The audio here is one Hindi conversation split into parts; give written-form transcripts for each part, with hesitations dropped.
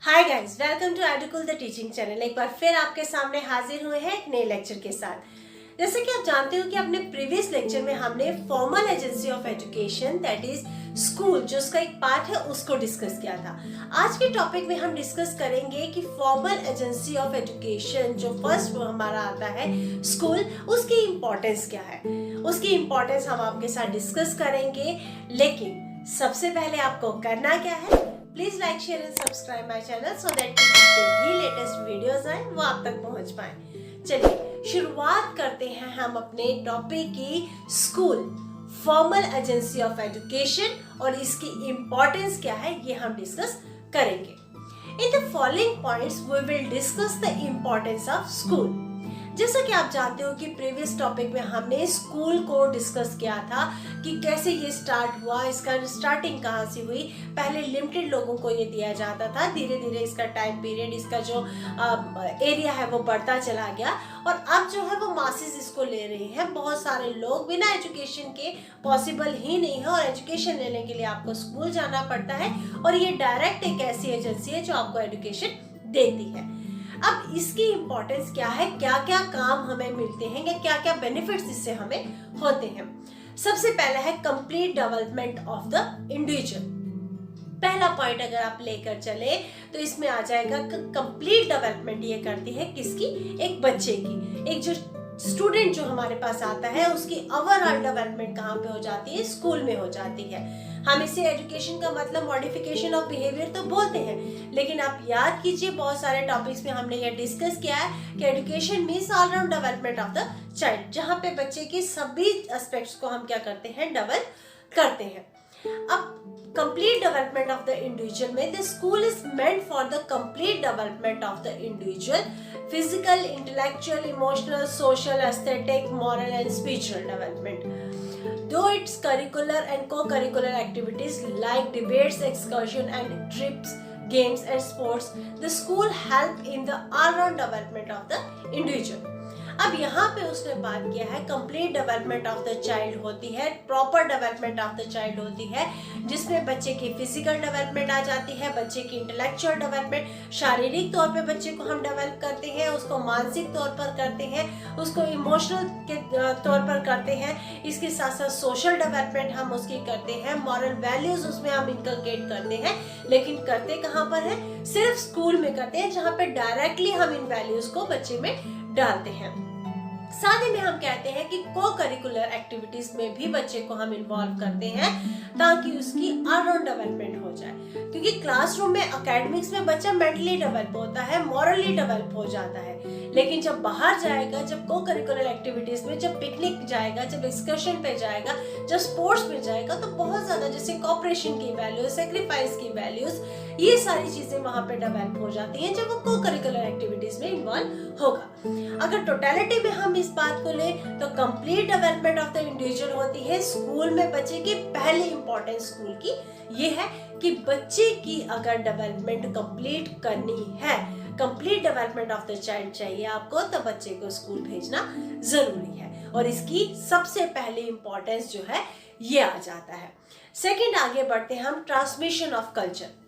Hi guys, welcome to Edukul the teaching channel. एक बार फिर आपके सामने हाजिर हुए हैं एक नए लेक्चर के साथ। जैसे कि आप जानते हो कि अपने प्रीवियस लेक्चर में हमने formal agency of education that is school जो उसका एक पार्ट है उसको डिस्कस किया था। आज के टॉपिक में हम डिस्कस करेंगे कि फॉर्मल एजेंसी ऑफ एजुकेशन जो फर्स्ट हमारा आता है स्कूल, उसकी इम्पोर्टेंस क्या है, उसकी इम्पोर्टेंस हम आपके साथ डिस्कस करेंगे। लेकिन सबसे पहले आपको करना क्या है, please like share and subscribe my channel so that जितने भी लेटेस्ट वीडियोस आए वो आप तक पहुंच पाए। चलिए शुरुआत करते हैं हम अपने टॉपिक की school formal agency of education और इसकी इम्पोर्टेंस क्या है ये हम डिस्कस करेंगे। In the following points we will discuss the importance of school. जैसा कि आप जानते हो कि प्रीवियस टॉपिक में हमने स्कूल को डिस्कस किया था कि कैसे ये स्टार्ट हुआ, इसका स्टार्टिंग कहाँ से हुई। पहले लिमिटेड लोगों को ये दिया जाता था, धीरे धीरे इसका टाइम पीरियड, इसका जो एरिया है वो बढ़ता चला गया और अब जो है वो मासेस इसको ले रही हैं। बहुत सारे लोग बिना एजुकेशन के पॉसिबल ही नहीं है और एजुकेशन लेने के लिए आपको स्कूल जाना पड़ता है और ये डायरेक्ट एक ऐसी एजेंसी है जो आपको एजुकेशन देती है। अब इसकी इम्पोर्टेंस क्या है, क्या क्या काम हमें मिलते हैं या क्या क्या बेनिफिट्स इससे हमें होते हैं। सबसे पहला है complete development of the individual. पहला पॉइंट अगर आप लेकर चले तो इसमें आ जाएगा कंप्लीट डेवलपमेंट ये करती है किसकी, एक बच्चे की। एक जो स्टूडेंट जो हमारे पास आता है उसकी ओवरऑल डेवलपमेंट कहाँ पे हो जाती है, स्कूल में हो जाती है। हम इसे एजुकेशन का मतलब मॉडिफिकेशन ऑफ बिहेवियर तो बोलते हैं, लेकिन आप याद कीजिए बहुत सारे टॉपिक्स में हमने ये डिस्कस किया है कि education means all round development of the child, जहाँ पे बच्चे की सभी एस्पेक्ट्स को हम क्या करते हैं, डेवलप करते हैं। अब complete development of the individual में the school is meant for the complete development of the individual physical, intellectual, emotional, social, aesthetic, moral and spiritual development. Though its curricular and co-curricular activities like debates, excursion and trips, games and sports, the school help in the all-round development of the individual. अब यहाँ पे उसने बात किया है complete development of the child होती है, proper development of the child होती है, जिसमें बच्चे की फिजिकल डेवलपमेंट आ जाती है, बच्चे की इंटेलेक्चुअल डेवलपमेंट, शारीरिक तौर पे बच्चे को हम डेवलप करते हैं, उसको मानसिक तौर पर करते हैं, उसको इमोशनल के तौर पर करते हैं, इसके साथ साथ सोशल डेवलपमेंट हम उसकी करते हैं, मॉरल वैल्यूज उसमें हम इनकलकेट करते हैं। लेकिन करते कहाँ पर है, सिर्फ स्कूल में करते हैं जहाँ पे डायरेक्टली हम इन वैल्यूज को बच्चे में डालते हैं। साथ ही में हम कहते हैं कि को करिकुलर एक्टिविटीज में भी बच्चे को हम इन्वॉल्व करते हैं ताकि उसकी ऑलराउंड डेवलपमेंट हो जाए, क्योंकि क्लासरूम में एकेडमिक्स में बच्चा मेंटली डेवलप होता है, मॉरली डेवलप हो जाता है, लेकिन जब बाहर जाएगा, जब को करिकुलर एक्टिविटीज में, जब पिकनिक जाएगा, जब एक्सकर्शन पे जाएगा, जब स्पोर्ट्स में जाएगा तो बहुत ज्यादा जैसे कोऑपरेशन की वैल्यूज, सेक्रीफाइस की वैल्यूज, ये सारी चीजें वहां पे डेवलप हो जाती हैं जब वो को करिकुलर एक्टिविटीज में इन्वॉल्व होगा। अगर टोटलिटी में हम इस बात को ले तो complete development of the individual होती है स्कूल में। बच्चे की पहली इंपॉर्टेंस स्कूल की ये है कि बच्चे की अगर डेवलपमेंट कंप्लीट करनी है, complete development of the child चाहिए आपको, तो बच्चे को स्कूल भेजना जरूरी है और इसकी सबसे पहली इंपॉर्टेंस जो है ये आ जाता है। सेकंड आगे बढ़ते हैं हम, ट्रांसमिशन ऑफ कल्चर।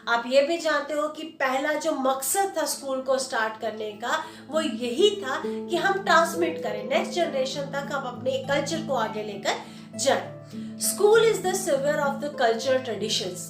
आप ये भी जानते हो कि पहला जो मकसद था स्कूल को स्टार्ट करने का वो यही था कि हम ट्रांसमिट करें, नेक्स्ट जनरेशन तक हम अपने कल्चर को आगे लेकर जाएं। School is the saver of the culture traditions.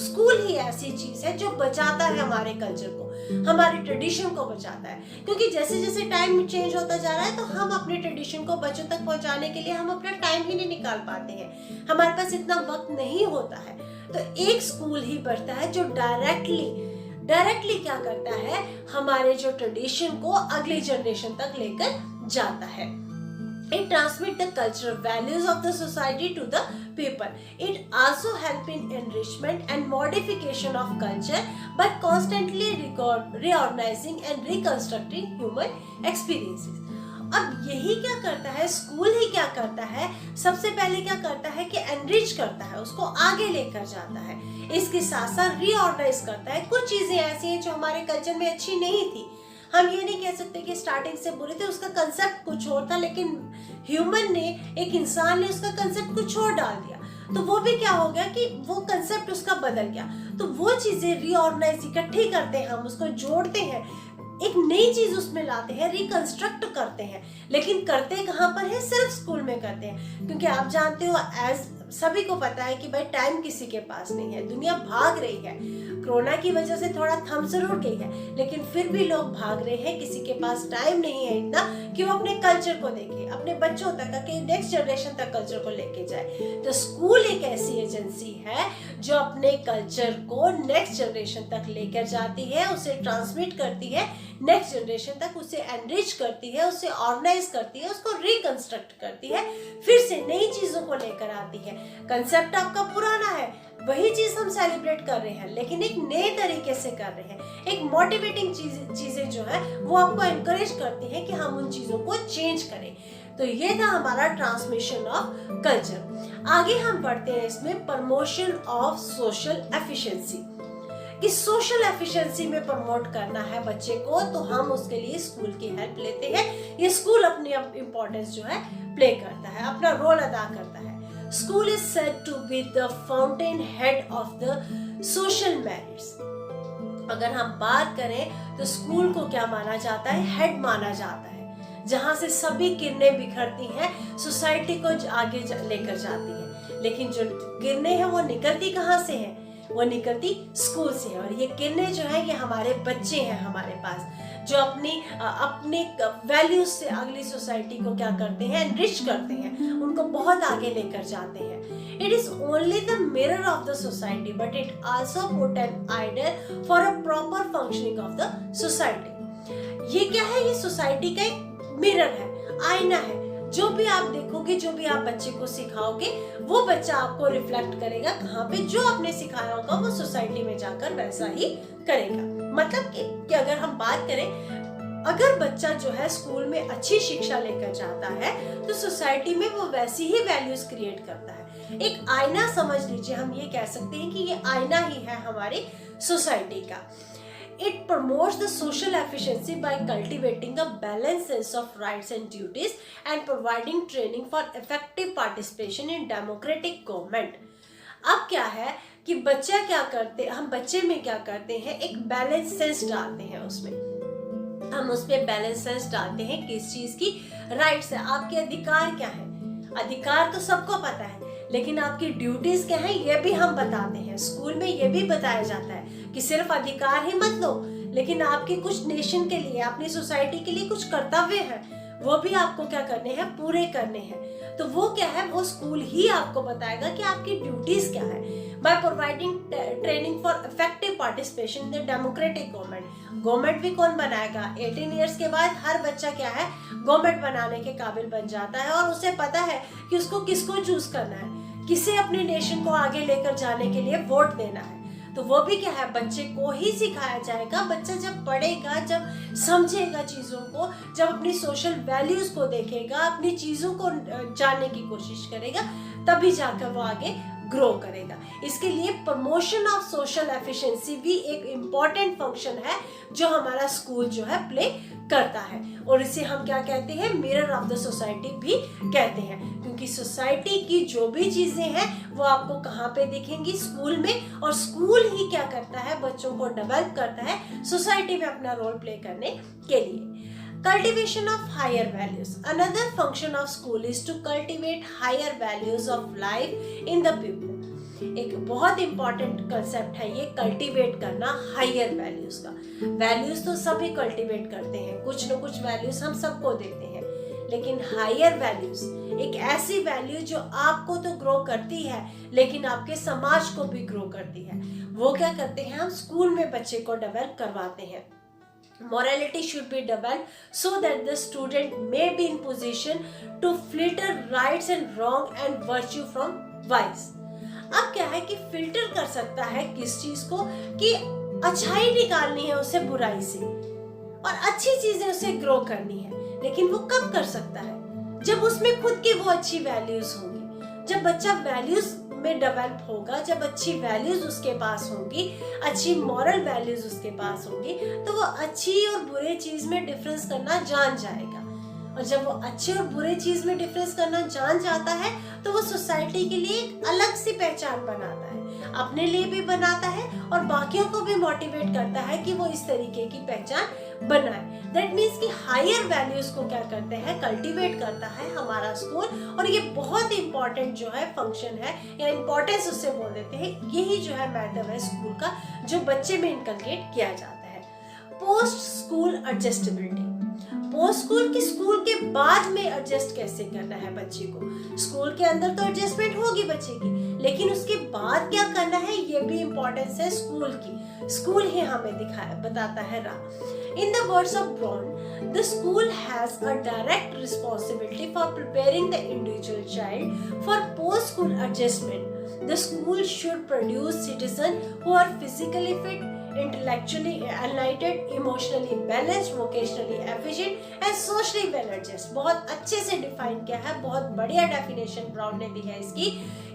School ही ऐसी चीज है जो बचाता है हमारे कल्चर को, हमारे ट्रेडिशन को बचाता है, क्योंकि जैसे जैसे टाइम चेंज होता जा रहा है तो हम अपने ट्रेडिशन को बच्चों तक पहुंचाने के लिए हम अपना टाइम ही नहीं निकाल पाते हैं, हमारे पास इतना वक्त नहीं होता है। तो एक स्कूल ही बढ़ता है जो डायरेक्टली क्या करता है, हमारे जो ट्रेडिशन को अगली जनरेशन तक लेकर जाता है। It transmits the cultural values of the society to the people. It also helps in enrichment and modification of culture by constantly reorganizing and reconstructing human experiences. अब यही क्या करता है, स्कूल ही क्या करता है, सबसे पहले क्या करता है कि एनरिच करता है, उसको आगे लेकर जाता है, इसके साथ साथ रीऑर्गेनाइज करता है। कुछ चीजें ऐसी हैं जो हमारे कल्चर में अच्छी नहीं थी, हम ये नहीं कह सकते कि स्टार्टिंग से बुरे थे, उसका कंसेप्ट कुछ और था, लेकिन ह्यूमन ने, एक इंसान ने उसका कंसेप्ट कुछ और डाल दिया, तो वो भी क्या हो गया कि वो कंसेप्ट उसका बदल गया। तो वो चीजें रीऑर्गेनाइज इकट्ठी करते हैं, हम उसको जोड़ते हैं, एक नई चीज उसमें लाते हैं, रिकंस्ट्रक्ट करते हैं। लेकिन करते कहाँ पर है? सिर्फ स्कूल में करते हैं, क्योंकि आप जानते हो एज सभी को पता है कि भाई टाइम किसी के पास नहीं है, दुनिया भाग रही है। कोरोना की वजह से थोड़ा थम जरूर गई है, लेकिन फिर भी लोग भाग रहे हैं। किसी के पास टाइम नहीं है इतना कि वो अपने कल्चर को देखे, अपने बच्चों तक, नेक्स्ट जनरेशन तक कल्चर को लेके जाए। तो स्कूल एक ऐसी एजेंसी है जो अपने कल्चर को नेक्स्ट जनरेशन तक लेकर जाती है, उसे ट्रांसमिट करती है नेक्स्ट जनरेशन तक, उसे एनरिच करती है, उसे ऑर्गेनाइज करती है, उसको रिकंस्ट्रक्ट करती है, फिर से नई चीजों को लेकर आती है। कंसेप्ट आपका पुराना है, वही चीज हम सेलिब्रेट कर रहे हैं, लेकिन एक नए तरीके से कर रहे हैं। एक मोटिवेटिंग चीजें जो है वो आपको एनकरेज करती हैं कि हम उन चीजों को चेंज करें। तो ये था हमारा ट्रांसमिशन ऑफ कल्चर। आगे हम बढ़ते हैं इसमें प्रमोशन ऑफ सोशल एफिशिएंसी, कि सोशल एफिशिएंसी में प्रमोट करना है बच्चे को, तो हम उसके लिए स्कूल की हेल्प लेते हैं। ये स्कूल अपनी इम्पोर्टेंस जो है प्ले करता है, अपना रोल अदा करता है। School is said to be the fountainhead of the social merits. अगर हम बात करें तो स्कूल को क्या माना जाता है? हेड माना जाता है, जहां से सभी किरणें बिखरती हैं, सोसाइटी को आगे लेकर जाती हैं। लेकिन जो किरणें हैं वो निकलती कहाँ से हैं? वो निकलती स्कूल से है। और ये किरणें जो है ये हमारे बच्चे हैं हमारे पास, जो अपनी वैल्यूज से अगली सोसाइटी को क्या करते हैं? एनरिच करते हैं, उनको बहुत आगे लेकर जाते हैं। It is only the mirror of the society but it also put an ideal for a proper functioning of the society. ये क्या है? ये सोसाइटी का एक मिरर है, आईना है। जो भी आप देखोगे, जो भी आप बच्चे को सिखाओगे, वो बच्चा आपको रिफ्लेक्ट करेगा कहाँ पे? जो आपने सिखाया होगा वो सोसाइटी में जाकर वैसा ही करेगा। मतलब कि अगर हम बात करें, अगर बच्चा जो है स्कूल में अच्छी शिक्षा लेकर जाता है तो सोसाइटी में वो वैसी ही वैल्यूज क्रिएट करता है। एक आईना समझ लीजिए, हम ये कह सकते हैं कि ये आईना ही है हमारी सोसाइटी का। It promotes the social efficiency by cultivating a balanced sense of rights and duties and providing training for effective participation in democratic government. अब क्या है कि बच्चा क्या करते, हम बच्चे में क्या करते हैं? एक बैलेंस सेंस डालते हैं उसमें। हम उसमें बैलेंस सेंस डालते हैं किस चीज की? राइट्स है, आपके अधिकार क्या है? अधिकार तो सबको पता है, लेकिन आपकी ड्यूटीज क्या है ये भी हम बताते हैं। स्कूल में ये भी बताया जाता है कि सिर्फ अधिकार ही मत लो, लेकिन आपके कुछ नेशन के लिए, अपनी सोसाइटी के लिए कुछ कर्तव्य हैं, वो भी आपको क्या करने हैं? पूरे करने हैं। तो वो क्या है? वो स्कूल ही आपको बताएगा कि आपकी ड्यूटीज क्या है। By providing training for effective participation in the democratic government. Government भी कौन बनाएगा? 18 ईयर्स के बाद हर बच्चा क्या है? गवर्नमेंट बनाने के काबिल बन जाता है, और उसे पता है कि उसको किसको चूज करना है, किसे अपने नेशन को आगे लेकर जाने के लिए वोट देना है। तो वो भी क्या है? बच्चे को ही सिखाया जाएगा। बच्चा जब पढ़ेगा, जब समझेगा चीजों को, जब अपनी सोशल वैल्यूज को देखेगा, अपनी चीजों को जानने की कोशिश करेगा, तभी जाकर वो आगे ग्रो करेगा। इसके लिए प्रमोशन ऑफ सोशल एफिशिएंसी भी एक इम्पॉर्टेंट फंक्शन है जो हमारा स्कूल जो है प्ले करता है, और इसे हम क्या कहते हैं? मिरर ऑफ द सोसाइटी भी कहते हैं, क्योंकि सोसाइटी की जो भी चीजें हैं वो आपको कहाँ पे दिखेंगी? स्कूल में। और स्कूल ही क्या करता है? बच्चों को डेवलप करता है सोसाइटी में अपना रोल प्ले करने के लिए। Cultivation of higher values. Another function of school is to cultivate higher values of life in the people. एक बहुत इंपॉर्टेंट कंसेप्ट है ये, कल्टीवेट करना हायर वैल्यूज का। वैल्यूज तो सभी कल्टीवेट करते हैं, कुछ न कुछ वैल्यूज हम सबको देते हैं, लेकिन हायर वैल्यूज एक ऐसी वैल्यू जो आपको तो ग्रो करती है लेकिन आपके समाज को भी ग्रो करती है। वो क्या करते हैं? हम स्कूल में बच्चे को डेवलप करवाते हैं। Morality should be developed so that the student may be in position to filter rights and wrong and virtue from vice. अब क्या है कि फिल्टर कर सकता है किस चीज को? कि अच्छाई निकालनी है उसे बुराई से, और अच्छी चीजें उसे ग्रो करनी है। लेकिन वो कब कर सकता है? जब उसमें खुद की वो अच्छी वैल्यूज होंगी। जब बच्चा वैल्यूज में डेवलप होगा, जब अच्छी वैल्यूज उसके पास होंगी, अच्छी मॉरल वैल्यूज उसके पास होंगी, तो वो अच्छी और बुरे चीज में डिफरेंस करना जान जाएगा। और जब वो अच्छे और बुरे चीज में डिफरेंस करना जान जाता है तो वो सोसाइटी के लिए एक अलग सी पहचान बनाता है, अपने लिए भी बनाता है और बाकियों को भी मोटिवेट करता है कि वो इस तरीके की पहचान बनाए। दैट मीन्स कि हायर वैल्यूज को क्या करते हैं, कल्टीवेट करता है हमारा स्कूल। और ये बहुत इंपॉर्टेंट जो है फंक्शन है या इंपॉर्टेंस उससे बोल देते हैं, यही जो है महत्व है स्कूल का जो बच्चे में इनकलकेट किया जाता है। Post school adjustability, post school की स्कूल के बाद में एडजस्ट कैसे करना है बच्चे को। स्कूल के अंदर तो एडजस्टमेंट होगी बच्चे की, लेकिन उसके बाद क्या करना है ये भी इम्पोर्टेंस है स्कूल की। स्कूल ही हमें बताता है राह। In the words of Brown, the school has a direct responsibility for preparing the individual child for post school adjustment. The school should produce citizen who are physically fit, intellectually enlightened, emotionally balanced, vocationally efficient and socially well adjusted। बहुत अच्छे से डिफाइन किया है, बहुत बढ़िया डेफिनेशन ब्राउन ने दी है इसकी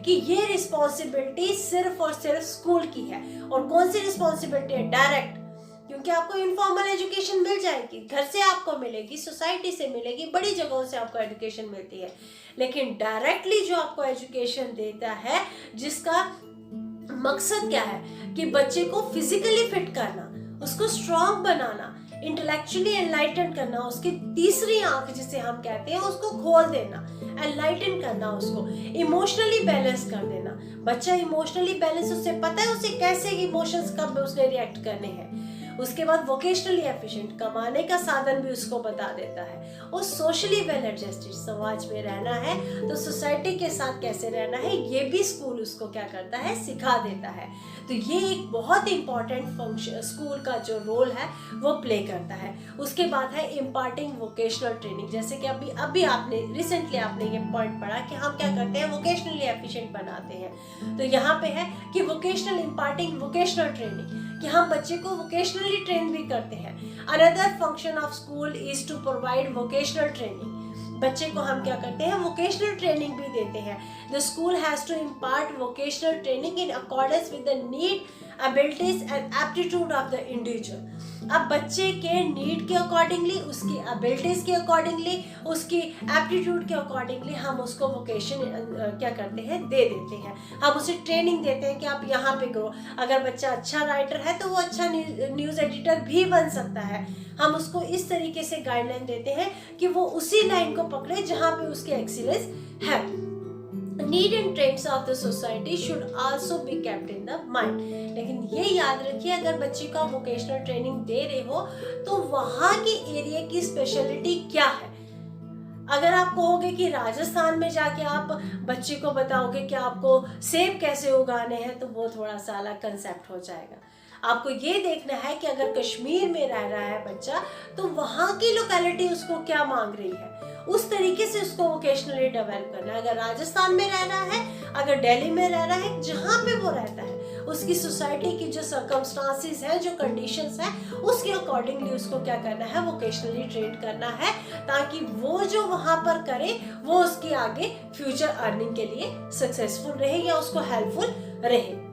कि ये रिस्पॉन्सिबिलिटी सिर्फ और सिर्फ स्कूल की है। और कौन सी रिस्पॉन्सिबिलिटी है? डायरेक्ट, क्योंकि आपको इनफॉर्मल एजुकेशन मिल जाएगी, घर से आपको मिलेगी, सोसाइटी से मिलेगी, बड़ी जगहों से आपको एजुकेशन मिलती है। लेकिन डायरेक्टली जो आपको एजुकेशन देता है जिसका मकसद क्या है कि बच्चे को फिजिकली फिट करना, उसको स्ट्रॉन्ग बनाना, इंटेलेक्चुअली एनलाइटन करना, उसकी तीसरी आंख जिसे हम कहते हैं उसको खोल देना, एनलाइटन करना, उसको इमोशनली बैलेंस कर देना। बच्चा इमोशनली बैलेंस, उससे पता है उसे कैसे इमोशंस कब उसने रिएक्ट करने हैं। उसके बाद वोकेशनली एफिशिएंट, कमाने का साधन भी उसको बता देता है। और सोशली वेल एडजस्टेड, समाज में रहना है तो सोसाइटी के साथ कैसे रहना है ये भी स्कूल उसको क्या करता है, सिखा देता है। तो ये एक बहुत इंपॉर्टेंट फंक्शन स्कूल का जो रोल है वो प्ले करता है। उसके बाद है इम्पार्टिंग वोकेशनल ट्रेनिंग, जैसे कि अभी आपने रिसेंटली आपने ये पॉइंट पढ़ा कि हम क्या करते हैं, वोकेशनली एफिशिएंट बनाते हैं। तो यहाँ पे है कि वोकेशनल इम्पार्टिंग वोकेशनल ट्रेनिंग, कि हम बच्चे को वोकेशनली ट्रेन भी करते हैं। Another function of school is to provide vocational training, बच्चे को हम क्या करते हैं, वोकेशनल ट्रेनिंग भी देते हैं। The school has to impart vocational training in accordance with the need, abilities and aptitude of the individual. अब बच्चे के नीड के अकॉर्डिंगली, उसकी एबिलिटीज के अकॉर्डिंगली, उसकी एप्टीट्यूड के अकॉर्डिंगली हम उसको वोकेशन क्या करते हैं, दे देते हैं। हम उसे ट्रेनिंग देते हैं कि आप यहाँ पे करो। अगर बच्चा अच्छा राइटर है तो वो अच्छा न्यूज़ एडिटर भी बन सकता है। हम उसको इस तरीके से गाइडलाइन देते हैं कि वो उसी लाइन को पकड़े जहाँ पे उसके एक्सीलेंस है। Need and trends of the society should also be kept in the mind. लेकिन ये याद रखिए, अगर बच्चे को वोकेशनल ट्रेनिंग दे रहे हो तो वहाँ के एरिया की स्पेशलिटी क्या है। अगर आप कहोगे कि राजस्थान में जाके आप बच्चे को बताओगे कि आपको सेब कैसे उगाने हैं, तो वो थोड़ा सा अलग कंसेप्ट हो जाएगा। आपको ये देखना है कि अगर कश्मीर में रह रहा है बच्चा तो वहाँ की लोकेलिटी उसको क्या मांग रही है, उस तरीके से उसको वोकेशनली डेवलप करना है। अगर राजस्थान में रह रहा है, अगर दिल्ली में रह रहा है, जहाँ पे वो रहता है उसकी सोसाइटी की जो सर्कमस्टांसेस हैं, जो कंडीशंस हैं, उसके अकॉर्डिंगली उसको क्या करना है, वोकेशनली ट्रेन करना है, ताकि वो जो वहाँ पर करे वो उसकी आगे फ्यूचर अर्निंग के लिए सक्सेसफुल रहे या उसको हेल्पफुल रहे।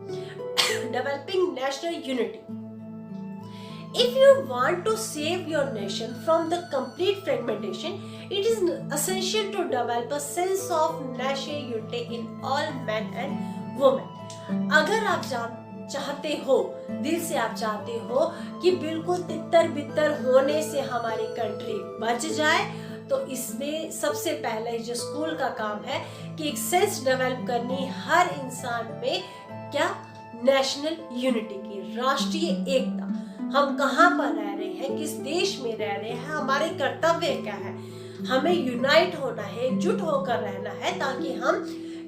Developing national unity. If you want to save your nation from the complete fragmentation, it is essential to develop a sense of national unity in all men and women। अगर आप चाहते हो, दिल से आप चाहते हो कि बिल्कुल तितर बितर होने से हमारी कंट्री बच जाए, तो इसमें सबसे पहले जो स्कूल का काम है कि एक सेंस डेवलप करनी हर इंसान में, क्या, नेशनल यूनिटी की, राष्ट्रीय एकता। हम कहाँ पर रह रहे हैं, किस देश में रह रहे हैं, हमारे कर्तव्य क्या है, हमें यूनाइट होना है, एकजुट होकर रहना है, ताकि हम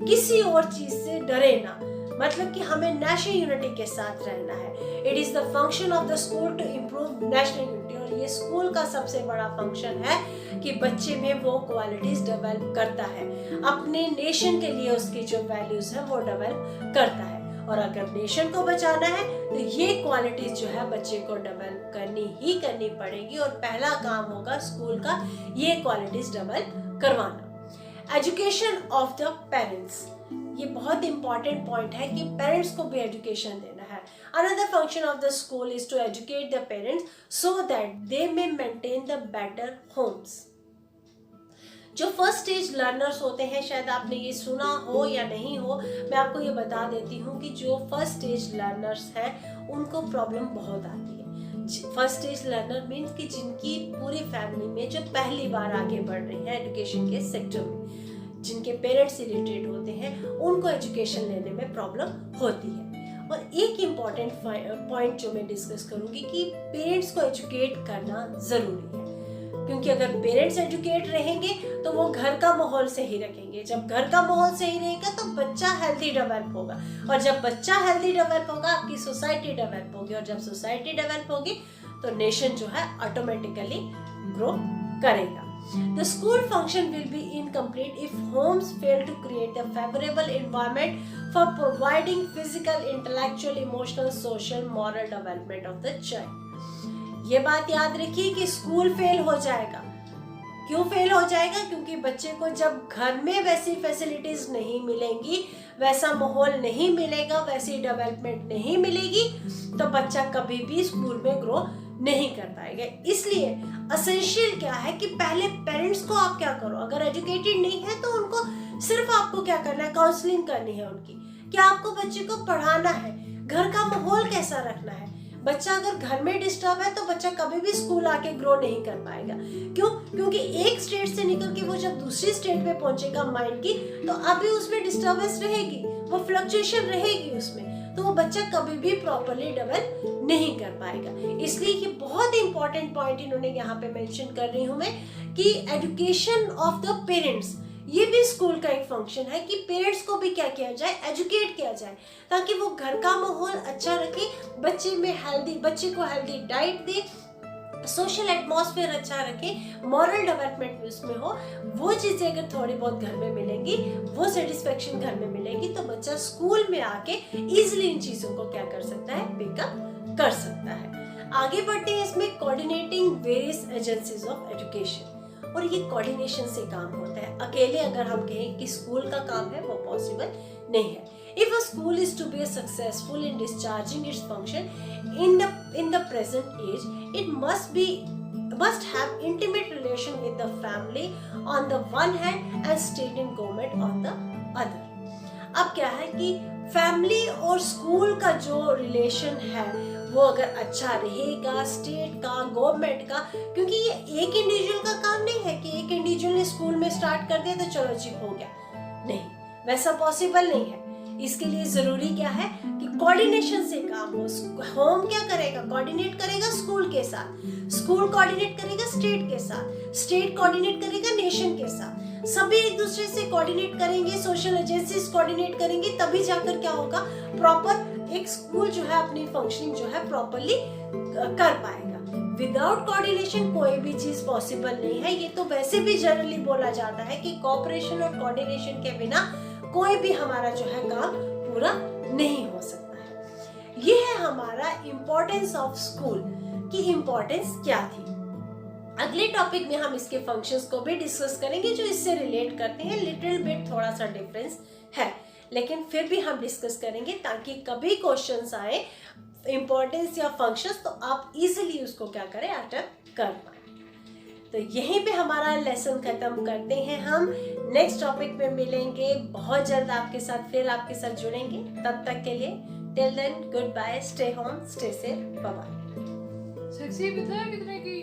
किसी और चीज से डरे ना। मतलब कि हमें नेशनल यूनिटी के साथ रहना है। It is the function of the school to improve national unity. और ये स्कूल का सबसे बड़ा फंक्शन है कि बच्चे में वो क्वालिटीज डेवलप करता है, अपने नेशन के लिए उसकी जो वैल्यूज है वो डेवलप करता है। और अगर नेशन को बचाना है तो ये क्वालिटीज जो है बच्चे को डेवलप करनी पड़ेगी। और पहला काम होगा स्कूल का ये क्वालिटीज डेवलप करवाना। एजुकेशन ऑफ द पेरेंट्स, ये बहुत इंपॉर्टेंट पॉइंट है कि पेरेंट्स को भी एजुकेशन देना है। Another function of the school is to educate the parents so that they may maintain the better homes. जो फर्स्ट स्टेज लर्नर्स होते हैं, शायद आपने ये सुना हो या नहीं हो, मैं आपको ये बता देती हूँ कि जो फर्स्ट स्टेज लर्नर्स हैं उनको प्रॉब्लम बहुत आती है। फर्स्ट स्टेज लर्नर मीन्स कि जिनकी पूरी फैमिली में जो पहली बार आगे बढ़ रही है एजुकेशन के सेक्टर में, जिनके पेरेंट्स इलिटरेट होते हैं, उनको एजुकेशन लेने में प्रॉब्लम होती है। और एक इम्पॉर्टेंट पॉइंट जो मैं डिस्कस करूंगी कि पेरेंट्स को एजुकेट करना जरूरी है, क्योंकि अगर पेरेंट्स एजुकेट रहेंगे तो वो घर का माहौल सही रखेंगे। जब घर का माहौल सही रहेगा तो बच्चा हेल्दी डेवलप होगा, और जब बच्चा हेल्दी डेवलप होगा आपकी सोसाइटी डेवलप होगी, और जब सोसाइटी डेवलप होगी तो नेशन जो है ऑटोमेटिकली ग्रो करेगा। The school function will be incomplete if homes fail to create the favorable environment for providing physical, intellectual, emotional, social, moral development of the child. ये बात याद रखिए कि स्कूल फेल हो जाएगा। क्यों फेल हो जाएगा? क्योंकि बच्चे को जब घर में वैसी फैसिलिटीज नहीं मिलेंगी, वैसा माहौल नहीं मिलेगा, वैसी डेवलपमेंट नहीं मिलेगी, तो बच्चा कभी भी स्कूल में ग्रो नहीं कर पाएगा। इसलिए एसेंशियल क्या है कि पहले पेरेंट्स को आप क्या करो, अगर एजुकेटेड नहीं है तो उनको सिर्फ आपको क्या करना है, काउंसलिंग करनी है उनकी। क्या आपको बच्चे को पढ़ाना है, घर का माहौल कैसा रखना है। बच्चा अगर घर में डिस्टर्ब है तो बच्चा कभी भी स्कूल आके ग्रो नहीं कर पाएगा। क्यों? क्योंकि एक स्टेट से निकल के वो जब दूसरी स्टेट में पहुंचेगा माइंड की, तो अभी उसमें डिस्टर्बेंस रहेगी, वो फ्लक्चुएशन रहेगी उसमें, तो वो बच्चा कभी भी प्रॉपरली डेवलप नहीं कर पाएगा। इसलिए ये बहुत इंपॉर्टेंट पॉइंट इन्होंने यहाँ पे मेंशन कर रही हूँ मैं कि एजुकेशन ऑफ द पेरेंट्स, ये भी स्कूल का एक फंक्शन है कि पेरेंट्स को भी क्या किया जाए, एजुकेट किया जाए, ताकि वो घर का माहौल अच्छा रखे, बच्चे को हेल्दी डाइट दे, सोशल एटमॉस्फेयर अच्छा रखे, मॉरल डेवलपमेंट भी उसमें हो। वो चीजें अगर थोड़ी बहुत घर में मिलेंगी, वो सेटिस्फेक्शन घर में मिलेगी, तो बच्चा स्कूल में आके इजिली इन चीजों को क्या कर सकता है, पिकअप कर सकता है। आगे बढ़ते हैं इसमें coordinating various agencies of education, और ये कोऑर्डिनेशन से काम होता है। अकेले अगर हम कहें कि स्कूल का काम है, वो पॉसिबल नहीं है। If a school is to be successful in discharging its function in the present age, it must have intimate relation with the family on the one hand and state and government on the other. अब क्या है कि फैमिली और स्कूल का जो रिलेशन है वो अगर अच्छा रहेगा, स्टेट का, गवर्नमेंट का, क्योंकि ये एक इंडिविजुअल का काम नहीं है कि एक इंडिविजुअल ने स्कूल में स्टार्ट कर दिया तो चलो जी हो गया, नहीं, वैसा पॉसिबल नहीं है। इसके लिए जरूरी क्या है कि कोऑर्डिनेशन से काम हो। होम क्या करेगा, कोऑर्डिनेट करेगा स्कूल के साथ, स्कूल कोऑर्डिनेट करेगा स्टेट के साथ, स्टेट कोऑर्डिनेट करेगा नेशन के साथ, सभी एक दूसरे से कोऑर्डिनेट करेंगे, सोशल एजेंसीज कोऑर्डिनेट करेंगे, तभी जाकर क्या होगा, प्रॉपर एक स्कूल जो है अपनी फंक्शनिंग जो है प्रॉपरली कर पाएगा। विदाउट कोऑर्डिनेशन कोई भी चीज पॉसिबल नहीं है। ये तो वैसे भी जनरली बोला जाता है कि कोऑपरेशन और कोऑर्डिनेशन के बिना कोई भी हमारा जो है काम पूरा नहीं हो सकता है। ये है हमारा इम्पोर्टेंस ऑफ स्कूल की इम्पोर्टेंस क्या थी। अगले टॉपिक में हम इसके फंक्शंस को भी डिस्कस करेंगे जो इससे रिलेट करते हैं। लिटिल बिट थोड़ा सा डिफरेंस है, लेकिन फिर भी हम डिस्कस करेंगे ताकि कभी क्वेश्चंस आए इम्पोर्टेंस या फंक्शंस तो आप इजीली उसको क्या करें, अटेम्प्ट कर पाए। तो यहीं पे हमारा लेसन खत्म करते हैं। हम नेक्स्ट टॉपिक में मिलेंगे बहुत जल्द आपके साथ, फिर आपके साथ जुड़ेंगे। तब तक के लिए till then good bye, stay home, stay safe, bye bye. Sexy पता है कितने की